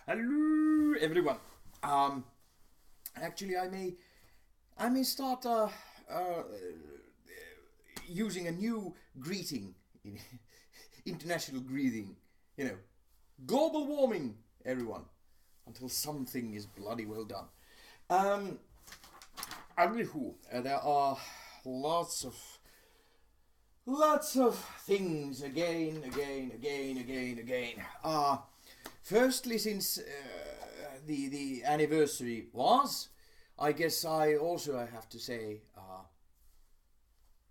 Hello, everyone. Actually, I may start using a new greeting, international greeting. You know, global warming, everyone, until something is bloody well done. Um, Anywho, there are lots of things again. Firstly, since the anniversary was, I guess I also have to say,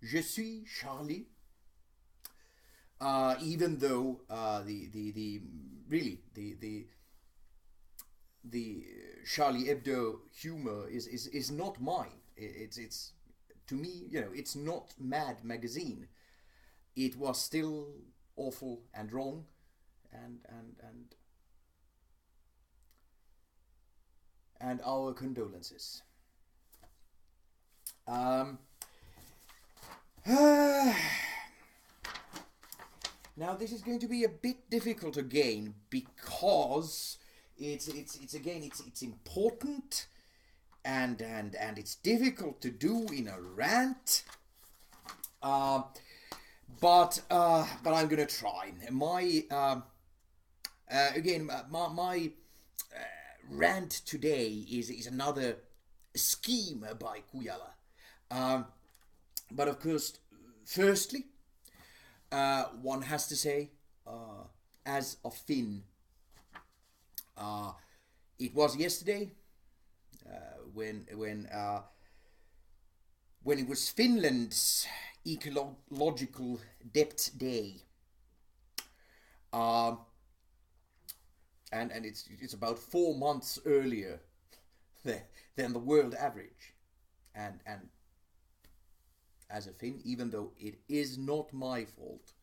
je suis Charlie. Even though the really the Charlie Hebdo humor is not mine. It's to me, it's not Mad Magazine. It was still awful and wrong, and our condolences. Um, now this is going to be a bit difficult again because it's important and it's difficult to do in a rant. But I'm gonna try. My rant today is another scheme by Kujala. But of course, firstly, one has to say, as a Finn, it was yesterday when it was Finland's ecological depth day, and it's about 4 months earlier than the world average, and as a Finn, even though it is not my fault,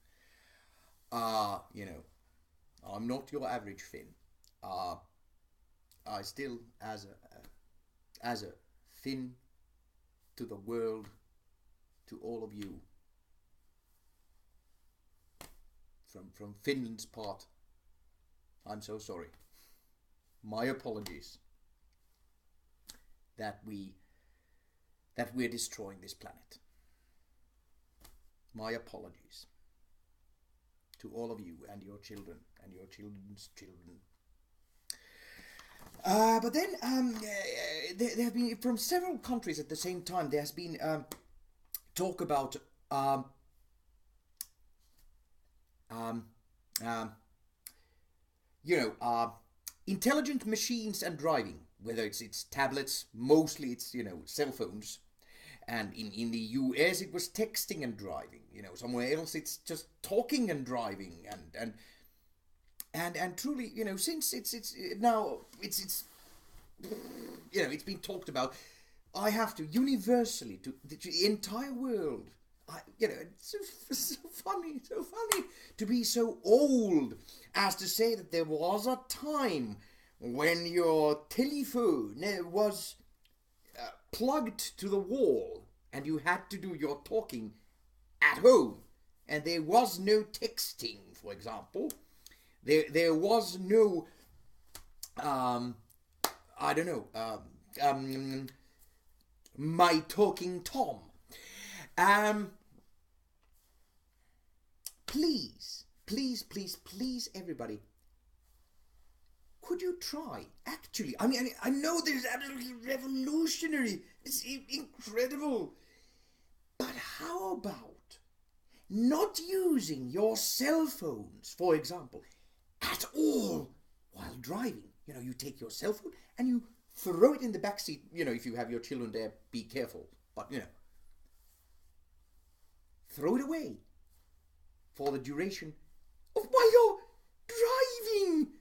I'm not your average Finn. I still, as a Finn to the world, to all of you, from Finland's part, I'm so sorry. My apologies that we're destroying this planet. My apologies to all of you and your children and your children's children. But then there have been, from several countries at the same time, there has been talk about intelligent machines and driving, whether it's tablets, mostly it's cell phones, and in the US it was texting and driving. Somewhere else it's just talking and driving, and truly, since it's now it's it's been talked about. I have to universally to the entire world. It's so funny to be so old as to say that there was a time when your telephone was plugged to the wall and you had to do your talking at home, and there was no texting, for example. There was no I don't know my talking Tom. Please, everybody, could you try? Actually, I know this is absolutely revolutionary. It's incredible. But how about not using your cell phones, for example, at all while driving? You take your cell phone and you throw it in the back seat. If you have your children there, be careful. But, throw it away for the duration of while you're driving.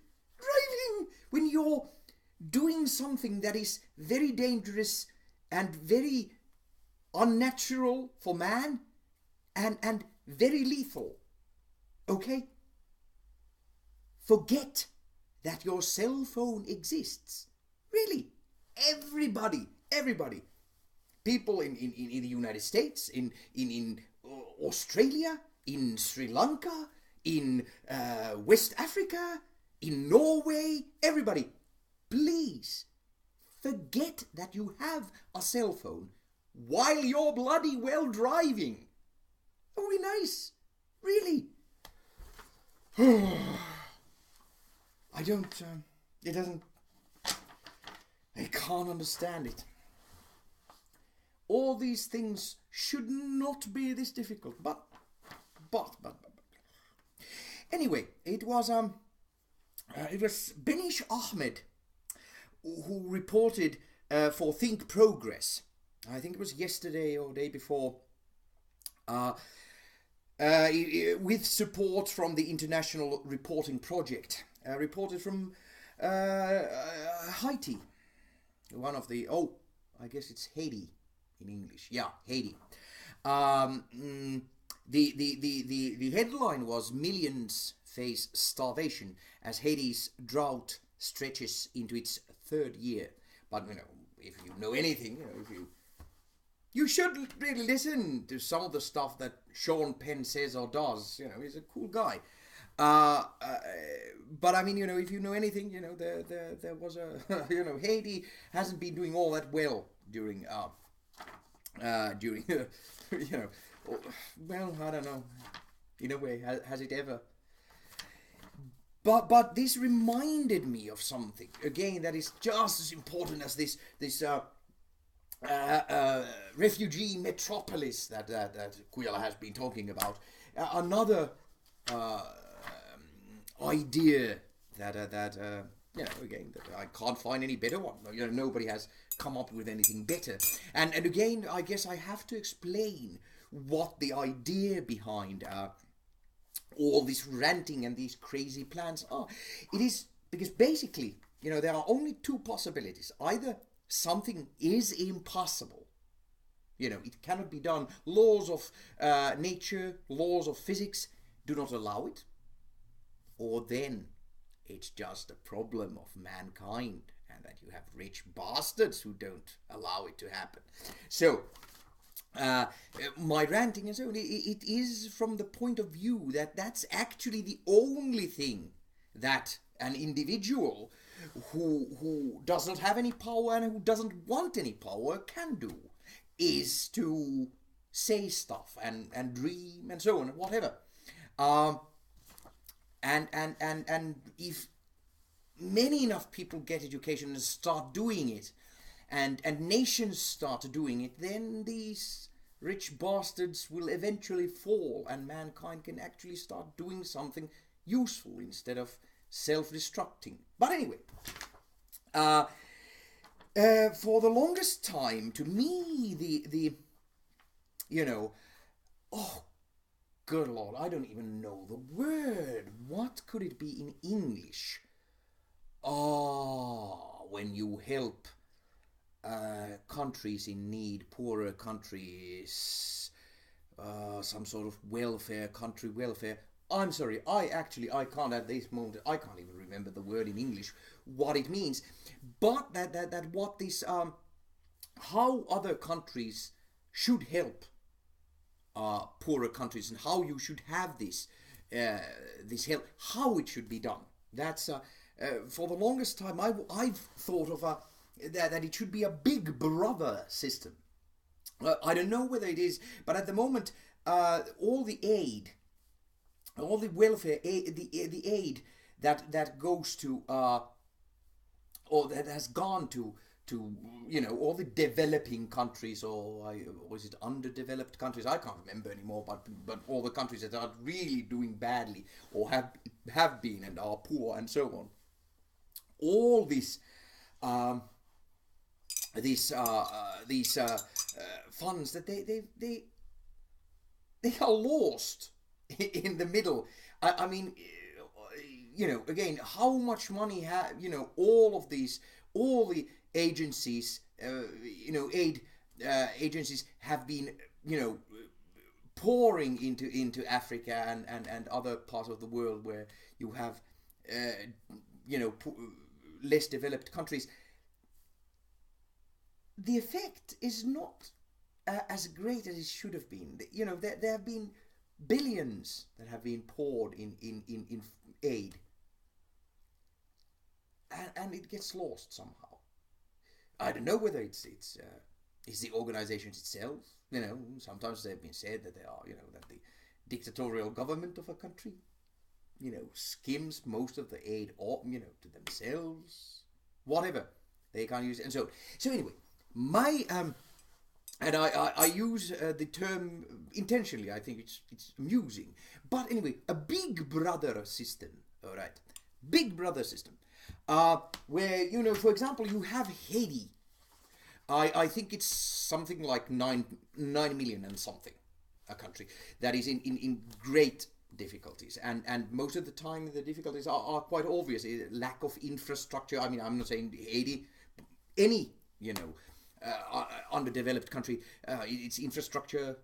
When you're doing something that is very dangerous and very unnatural for man and very lethal. Okay? Forget that your cell phone exists. Really. Everybody. People in the United States, in Australia, in Sri Lanka, in West Africa, In Norway, everybody, please forget that you have a cell phone while you're bloody well driving. That would be nice. Really. I don't, it doesn't, I can't understand it. All these things should not be this difficult, but. Anyway, it was Benish Ahmed who reported for Think Progress. I think it was yesterday or day before. With support from the International Reporting Project, reported from Haiti, one of the, I guess it's Haiti in English, yeah, Haiti. The headline was "Millions Face Starvation as Haiti's drought stretches into its third year." But if you know anything, you should really listen to some of the stuff that Sean Penn says or does. He's a cool guy. But I mean, if you know anything, there was a, Haiti hasn't been doing all that well during, well, I don't know. In a way, has it ever? But this reminded me of something again that is just as important as this refugee metropolis that Kujala has been talking about. Another idea that again, that I can't find any better one. Nobody has come up with anything better. And again, I guess I have to explain what the idea behind all this ranting and these crazy plans are. It is because basically, there are only two possibilities. Either something is impossible, it cannot be done. Laws of nature, laws of physics do not allow it. Or then it's just a problem of mankind and that you have rich bastards who don't allow it to happen. So, my ranting and so on, it is from the point of view that that's actually the only thing that an individual who does not have any power and who doesn't want any power can do, is to say stuff and dream and so on and whatever. And if many enough people get education and start doing it, and nations start doing it, then these rich bastards will eventually fall and mankind can actually start doing something useful instead of self-destructing. But anyway, for the longest time, to me, oh, good Lord, I don't even know the word. What could it be in English? When you help countries in need, poorer countries, some sort of welfare, country welfare. I'm sorry, I can't at this moment, I can't even remember the word in English, what it means. But that what this, how other countries should help poorer countries and how you should have this help, how it should be done. That's, for the longest time, I've thought of that it should be a big brother system. I don't know whether it is, but at the moment, all the aid, all the welfare aid, the aid that goes to, or that has gone to all the developing countries, or is it underdeveloped countries? I can't remember anymore. But all the countries that are really doing badly or have been and are poor and so on. All these funds that they are lost in the middle. I mean, again, how much money have all the agencies, aid agencies have been, pouring into Africa and other parts of the world where you have, less developed countries. The effect is not as great as it should have been. There have been billions that have been poured in aid. and it gets lost somehow. I don't know whether it's the organizations itself. You know, sometimes they've been said that they are, you know, that the dictatorial government of a country, you know, skims most of the aid, or, you know, to themselves, whatever they can't use it, and so anyway, my and I use the term intentionally. I think it's amusing, but anyway, a big brother system. All right, big brother system, where, you know, for example, you have Haiti. I think it's something like 9 million and something, a country that is in great difficulties, and most of the time the difficulties are quite obvious. Lack of infrastructure. I mean, I'm not saying Haiti, any, you know, underdeveloped country, its infrastructure,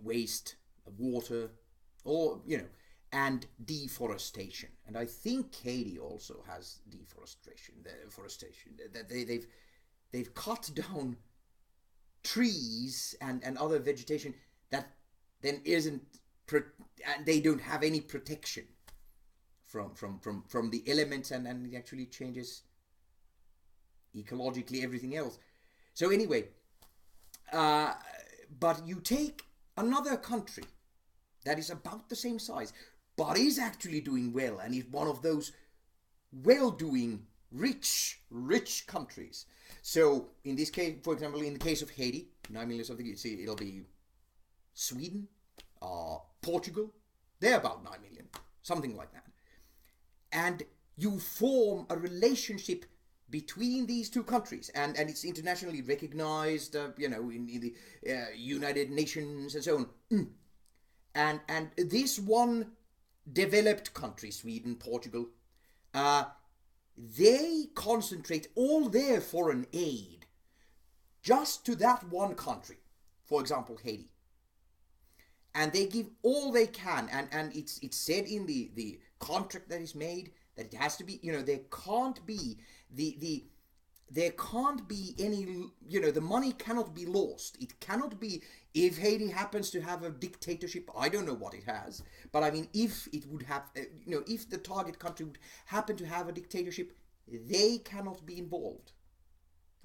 waste, water, or, you know, and deforestation. And I think Haiti also has deforestation. That they've cut down trees and other vegetation that then isn't, and they don't have any protection from the elements, and it actually changes ecologically everything else. So anyway, but you take another country that is about the same size, but is actually doing well, and is one of those well-doing, rich countries. So in this case, for example, in the case of Haiti, 9 million something, you see, it'll be Sweden, Portugal, they're about 9 million, something like that. And you form a relationship between these two countries, and it's internationally recognized, you know, in the United Nations and so on. And this one developed country, Sweden, Portugal, they concentrate all their foreign aid just to that one country, for example, Haiti. And they give all they can, and it's said in the contract that is made that it has to be, you know, there can't be there can't be any, you know, the money cannot be lost. It cannot be, if Haiti happens to have a dictatorship, I don't know what it has, but I mean, if it would have, you know, if the target country would happen to have a dictatorship, they cannot be involved.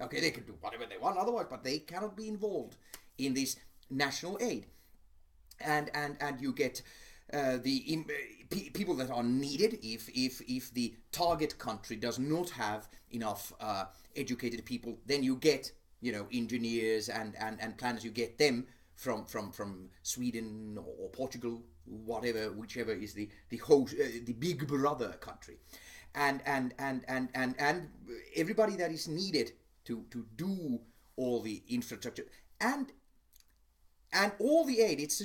Okay, they can do whatever they want otherwise, but they cannot be involved in this national aid. And you get people that are needed if the target country does not have enough educated people. Then you get, you know, engineers and planners. You get them from Sweden or Portugal, whatever, whichever is the host, the big brother country, and everybody that is needed to do all the infrastructure and all the aid. It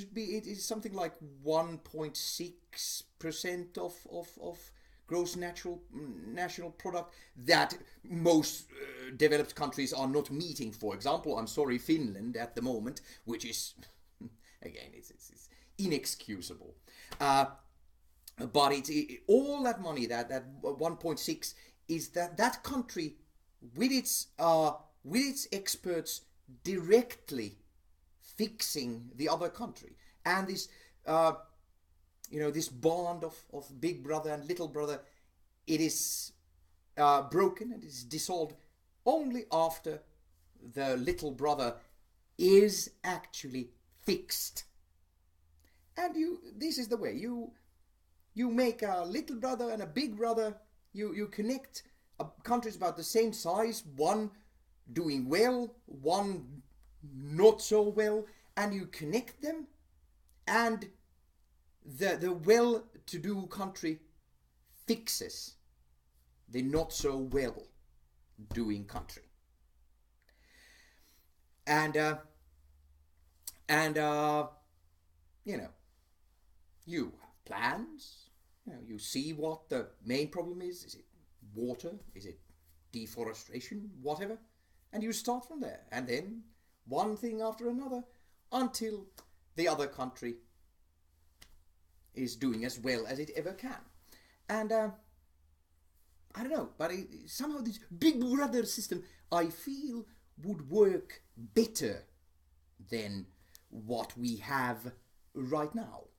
is something like 1.6% of gross national product that most developed countries are not meeting. For example, I'm sorry, Finland at the moment, which is again it's inexcusable. But it's all that money, that 1.6, is that country with its experts directly fixing the other country, and this you know, this bond of big brother and little brother, it is broken and is dissolved only after the little brother is actually fixed. And this is the way you make a little brother and a big brother. You connect countries about the same size, one doing well, one not so well, and you connect them, and the well-to-do country fixes the not so well doing country. And you know, you have plans. You know, you see what the main problem is. Is it water? Is it deforestation? Whatever. And you start from there, and then one thing after another, until the other country is doing as well as it ever can. And I don't know, but somehow this big brother system, I feel, would work better than what we have right now.